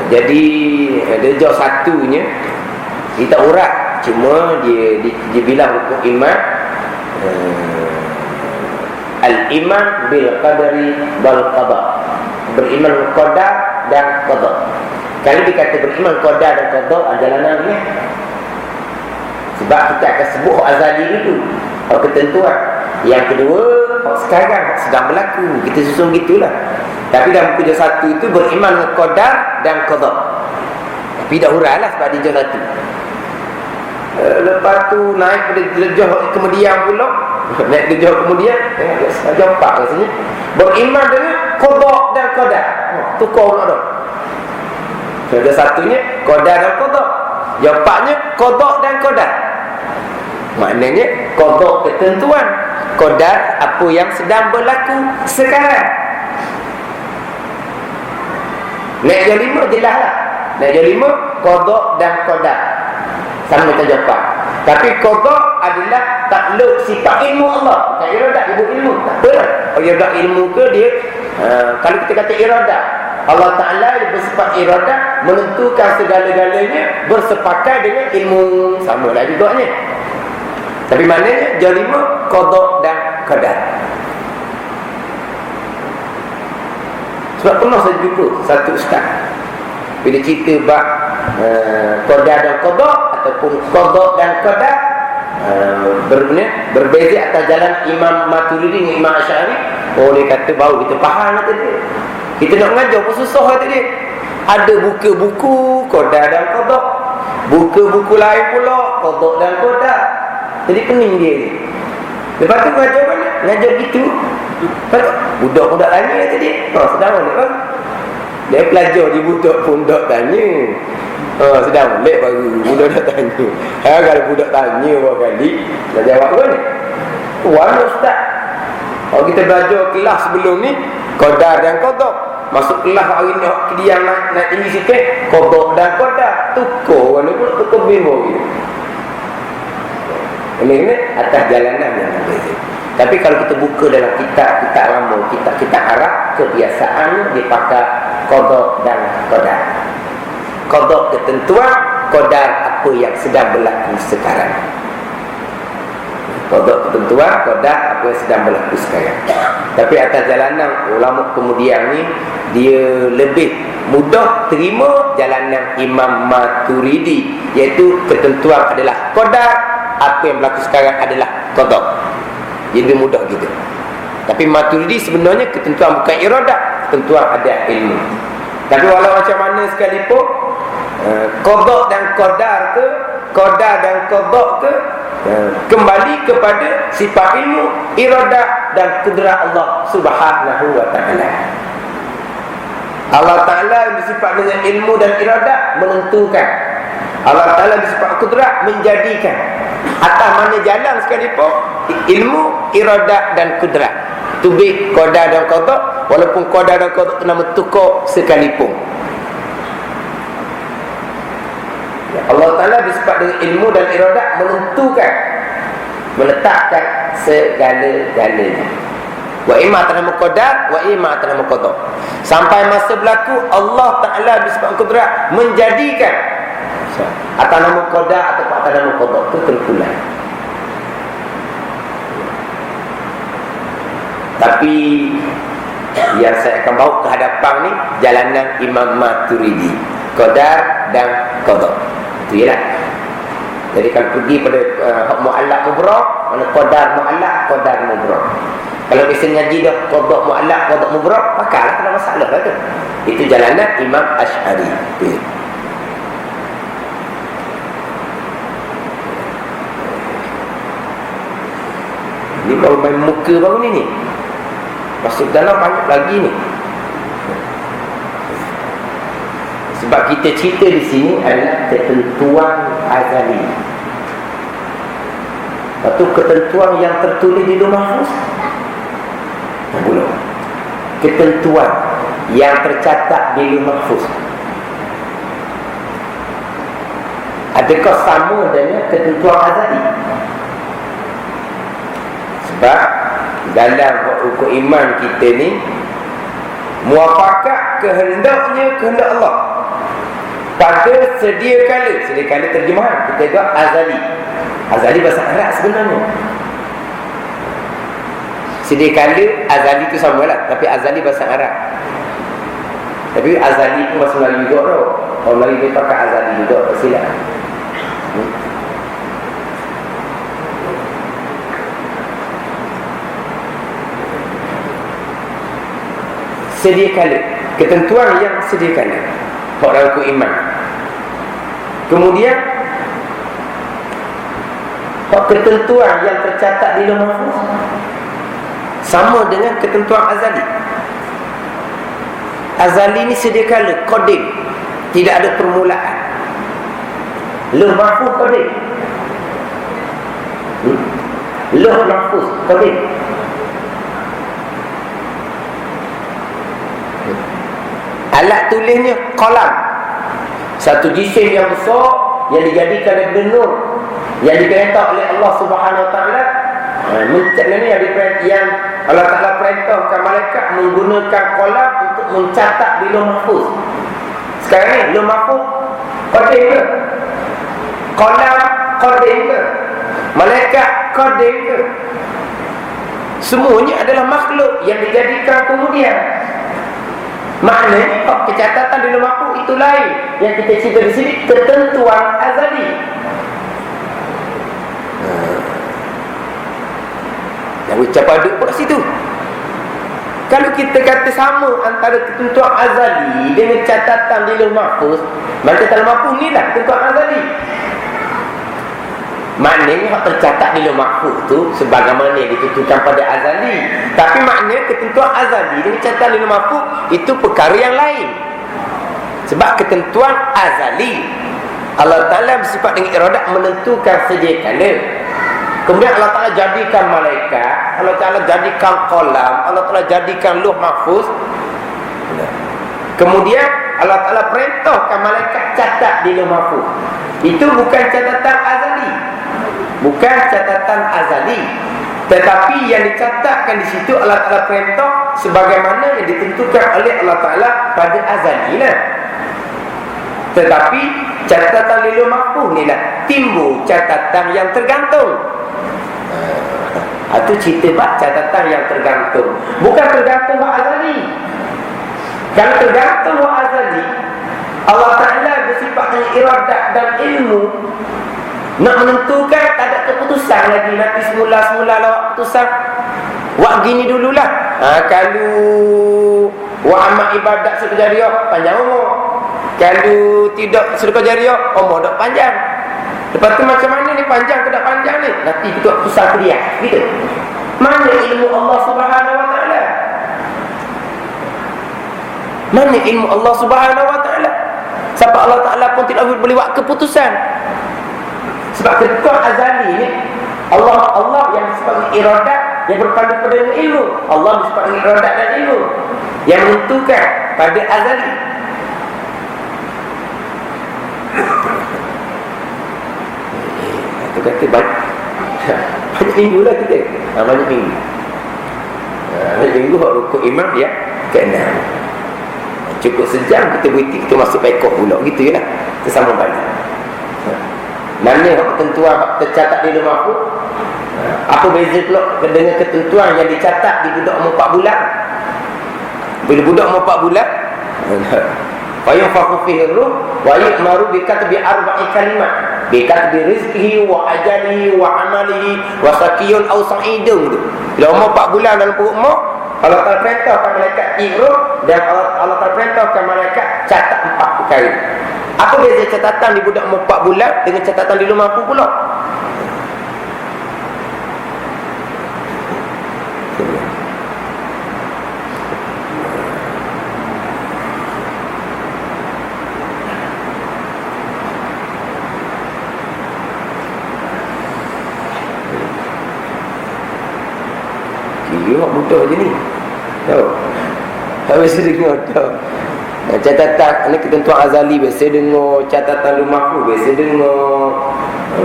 Jadi darjah satunya dia tak urat, cuma dia bilang hukum iman, al-iman bil qadari wal qada, beriman qadar dan qada. Kalau dikata beriman qadar dan qada adalah namanya, sebab kita akan sebut azali itu ketentuan. Yang kedua, sekarang sedang berlaku, kita susun gitulah. Tapi dalam buku darjah satu itu beriman qadar dan qada. Tapi dah urailah sebab dia darjah satu. Lepas tu naik pada darjah kemudian pula, naik darjah kemudian darjah 4 rasanya, beriman dengan qada dan qadar. Tukar pula dah. Darjah satunya qadar dan qada, darjah 4-nya qada dan qadar. Maknanya qada ketentuan, qadar apa yang sedang berlaku sekarang. Naik darjah 5 jelas lah. Naik darjah 5 qada dan qadar sama macam jawapan. Tapi qada adalah takluk sifat ilmu Allah, bukan iradah ilmu. Tak apa lah. Iradah ilmu ke dia, kalau kita kata iradah, Allah Ta'ala bersifat iradah, menentukan segala-galanya bersepakat dengan ilmu, sama lah juganya. Tapi maknanya darjah 5 qada dan qadar. Sebab pernah saya jumpa satu ustaz, bila cerita bab qadar dan qada ataupun qada dan qadar, berbeza atas jalan Imam Maturidi dengan Imam Asy'ari. Dia kata baru kita faham kata dia. Kita nak mengajar pun susah kata dia. Ada buka buku qadar dan qada, buka buku lain pula qada dan qadar. Jadi pening dia ni. Lepas tu mengajar mana? Mengajar gitu. Lepas tu budak-budak tanya kata dia, sedang ni bang. Dia pelajar di budak pun budak tanya. Sedang lek baru budak dah tanya. Kalau budak tanya berapa kali, nak jawab apa ni? Tuan ustaz. Kalau kita belajar kelas sebelum ni qadar dan qada, masuk kelas hari ni dia nak tinggi sikit qada dan qadar, tukar ni pun tukar bingung gitu. Ini atas jalanan yang berbeza. Tapi kalau kita buka dalam kitab lama, kitab Arab, kebiasaannya dipakai qada dan qadar. Qada ketentuan, qadar apa yang sedang berlaku sekarang. Qada ketentuan, qadar apa yang sedang berlaku sekarang. Tapi atas jalanan ulama kemudian ni dia lebih mudah terima jalanan Imam Maturidi, iaitu ketentuan adalah qadar, apa yang berlaku sekarang adalah qada. Jadi mudah gitu. Tapi Maturidi sebenarnya ketentuan bukan iradah, ketentuan ada ilmu. Tapi walau macam mana sekalipun, qada dan qadar ke, qadar dan qada ke, kembali kepada sifat ilmu, iradah dan kudrat Allah Subhanahu wa taala. Allah Ta'ala yang bersifat dengan ilmu dan iradah menentukan. Allah Ta'ala bersifat kudrat menjadikan. Atas mana jalan sekalipun, ilmu, iradah dan kudrat. Tubik, qadar dan qada, walaupun qadar dan qada itu nama tukar sekalipun. Allah Ta'ala bersifat dengan ilmu dan iradah menentukan, meletakkan segala-galanya. Wa imma atas nama qadar, wa imma atas nama qada. Sampai masa berlaku, Allah Ta'ala bersifat kudrat menjadikan atas nama qadar atau atas nama qada. Itu terpulang. Tapi yang saya akan bawa ke hadapan ni jalanan Imam Maturidi, qadar dan qada. Itu ialah. Jadi kalau pergi pada mu'allaq mubrah, mana qadar mu'allaq, qadar mubrah. Kalau bisa ngaji dah qada mu'allaq, qada mubrah, maka tak ada masalah lah tu. Itu jalanan Imam Asy'ari. Ini baru main muka baru ni. Masuk dalam banyak lagi ni. Sebab kita cerita di sini adalah ketentuan azali. Lepas tu ketentuan yang tertulis di Lauh Mahfuz. Belum. Ketentuan yang tercatat di Lauh Mahfuz. Adakah sama dengan ketentuan azali? Sebab dalam hukum iman kita ni, muafakat kehendaknya kehendak Allah pada sedia kala terjemahan kita kata azali. Azali bahasa Arab sebenarnya. Sedia kala azali tu samalah, tapi azali bahasa Arab. Tapi azali pun bahasa Melayu juga tau. Orang Melayu dia pakai azali juga, tak silap. Sedia kala, ketentuan yang sedia kala dalam hukum iman. Kemudian ketentuan yang tercatat di Lauh Mahfuz sama dengan ketentuan azali. Azali ni sedia kala, qadim, tidak ada permulaan. Lauh Mahfuz qadim. Lauh Mahfuz qadim. Alat tulisnya qalam. Satu jisim yang besar yang dijadikan daripada nur, yang diperintah oleh Allah Subhanahu Wa Taala. Yang Allah Taala perintahkan malaikat menggunakan qalam untuk mencatat di Lauh Mahfuz. Sekarang ni Lauh Mahfuz qadim ke? Qalam qadim ke? Malaikat qadim ke? Semuanya adalah makhluk yang dijadikan kemudian. Maknanya kecatatan di Lauh Mahfuz itu lain. Yang kita cerita di sini ketentuan azali. Yang ucap aduk pun situ. Kalau kita kata sama antara ketentuan azali dengan catatan di Lauh Mahfuz, maka Lauh Mahfuz ni lah ketentuan azali. Maknanya hak tercatat di Lauh Mahfuz tu sebagaimana yang ditentukan pada azali. Tapi maknanya ketentuan azali dengan catatan di Lauh Mahfuz itu perkara yang lain. Sebab ketentuan azali, Allah Ta'ala bersifat dengan iradah menentukan sedia kala. Kemudian Allah Ta'ala jadikan malaikat, Allah Ta'ala jadikan qalam, Allah Ta'ala jadikan Lauh Mahfuz. Kemudian Allah Ta'ala perintahkan malaikat catat di Lauh Mahfuz. Itu bukan catatan azali, bukan catatan azali, tetapi yang dicatatkan di situ Allah Ta'ala perintah sebagaimana yang ditentukan oleh Allah Ta'ala pada azali lah. Tetapi catatan di Lauh Mahfuz ni lah timbul catatan yang tergantung. Itu cerita bab catatan yang tergantung, bukan tergantung bab azali. Kalau tergantung wa azali, Allah Ta'ala bersifat iradat dan ilmu, nak menentukan tak ada keputusan lagi. Nanti semula-semula lawak keputusan, wak gini dululah. Kalau wak amal ibadat sedekah jariah, panjang umur. Kalau tidak sedekah jariah, umur tak panjang. Lepas tu macam mana ni, panjang ke tak panjang ni, nanti kita keputusan ke dia, gitu. Mana ilmu Allah Subhanahu Wa Ta'ala? Mana ilmu Allah Subhanahu Wa Ta'ala? Sebab Allah Ta'ala pun tidak boleh buat keputusan. Sebab ketua azali ni, Allah yang sebagai iradat, yang berpandu pada ilmu. Allah sebagai iradat dan ilmu yang menentukan pada azali. Itu kata banyak minggu lah kita. Banyak minggu. Banyak minggu hak rukuk imam ya ke-6. Cukup sejam kita berhenti, kita masuk pekok pula, gitu je lah. Kita sambung balik. Mana ketentuan tercatat di dalam aku? Apa beza pula dengan ketentuan yang dicatat di budak umur 4 bulan? Bila budak umur 4 bulan, wa yunfakhu fihi ruh wa yu'maru bi katbi 4 kalimat. Bi katbi rizqihi wa ajalihi wa amalihi wa sakiyun aw sa'idun. Bila umur 4 bulan dalam perut mak, Allah Ta'ala perintahkan malaikat ikhruh, dan Allah Ta'ala perintahkan malaikat catat 4 perkara. Apa beza catatan di budak umur 4 bulan dengan catatan di rumah aku pula? Kira mudah je ni. Tahu? Habis dengar tahu. Catatan ni ketentuan azali, biasa dengar catatan rumahku, biasa dengar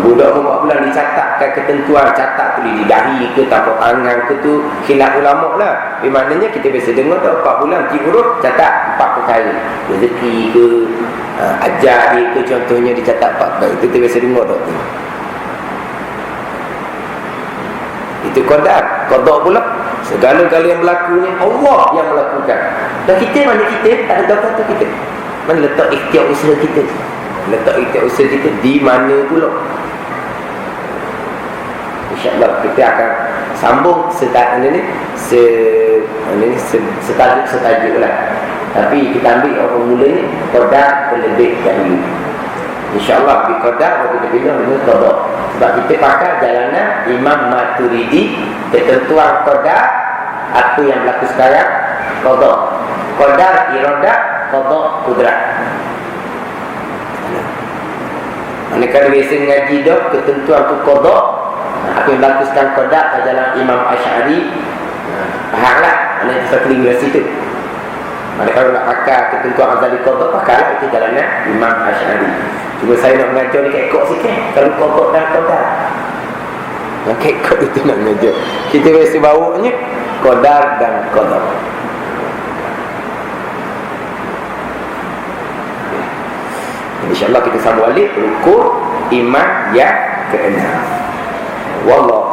budak umur 4 bulan dicatatkan ketentuan, catat tu di dahi ke tapak tangan ke, tu khilaf ulama lah. Maknanya kita biasa dengar tu 4 bulan 3 huruf catat 4 perkara, rezeki ke, ajar dia ke, contohnya dicatat 4 perkara. Itu kita biasa dengar tu. Itu qadar pula. Segala-gala yang berlaku ni Allah yang melakukan. Dan kita, mana kita? Tak ada tahu kata kita. Mana letak ikhtiar usaha kita? Letak ikhtiar usaha kita di mana pula? InsyaAllah kita akan sambung setajuk lah. Tapi kita ambil orang mula ni qadar terlebih dahulu. InsyaAllah di qadar kita pindah dengan qadar. Sebab kita pakai jalanan Imam Maturidi, ketentuan qadar, apa yang berlaku sekarang, qadar. Qadar iradat, qadar kudrat. Manakala biasa ngaji dah ketentuan tu qadar, apa yang berlaku sekarang qadar, jalan Imam Asy'ari, fahamlah. Mana kita keliru situ. Manakala nak pakai ketentuan azali qadar, pakailah itu jalannya Imam Asy'ari. Cuma saya nak mengajar ni kekok sikit. Kalau qadar dan qadar, kekok itu nak mengajar. Kita biasa bawanya qadar dan qadar. InsyaAllah kita sambung balik rukuk iman yang ke-6. Wallah